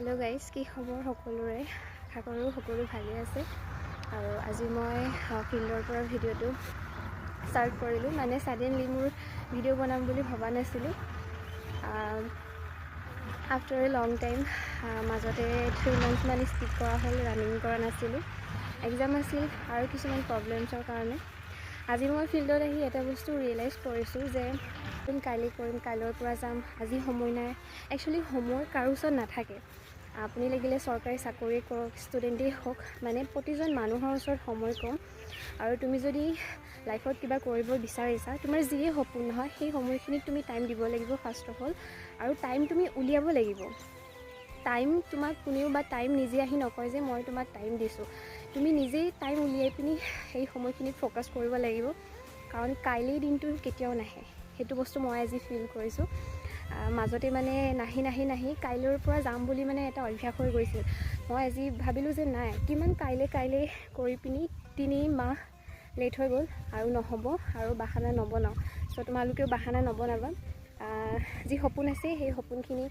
hello guys की खबर सकलोरे आशा करूँ सकलो भाले आछे और आज मैं फिल्डर पर भिडिओ स्टार्ट करिलो माने सडेनली मोर भिडिओ बनाम बुली भबा नासिलो after a long time मजते 3 months मान स्किप करा हल रानिंग करा नासिलो एग्जाम आसिल और किछुमान प्रब्लेम्सर कारणे आज मैं फिल्डत आहि एटा बस्तु रियलाइज करिसु जे काइले करिम काइলৰ পৰা যাম আজি সময় নাই एक्चुअली সময় কাৰো ওচৰত নাথাকে আপুনি লাগিলে চৰকাৰী চাকৰি কৰক ষ্টুডেণ্টেই হওক মানে প্ৰতিজন মানুহৰ ওচৰত সময় কম আৰু তুমি যদি লাইফত কিবা কৰিব বিচাৰিছা তোমাৰ যিয়ে সপোন নহয় সেই সময়খিনিত তুমি টাইম দিব লাগিব ফাৰ্ষ্ট অফ অল আৰু টাইম তুমি উলিয়াব লাগিব টাইম তোমাক কোনেও বা টাইম নিজে আহি নকয় যে মই তোমাক টাইম দিছোঁ তুমি নিজেই টাইম উলিয়াই পিনি সেই সময়খিনিত ফ'কাছ কৰিব লাগিব কাৰণ কাইলৈৰ দিনটো কেতিয়াও নাহে সেইটো বস্তু মই আজি ফিল কৰিছোঁ মাজতে মানে নাহি কাইলৈৰ পৰা যাম বুলি মানে এটা অভ্যাস হৈ গৈছিল মই আজি ভাবিলোঁ যে নাই কিমান কাইলে কৰি পিনি 3 মাহ লেট হৈ গ'ল আৰু নহ'ব আৰু বাহানা নবনাওঁ চ' তোমালোকেও বাহানা নবনাবা যি সপোন আছে সেই সপোনখিনি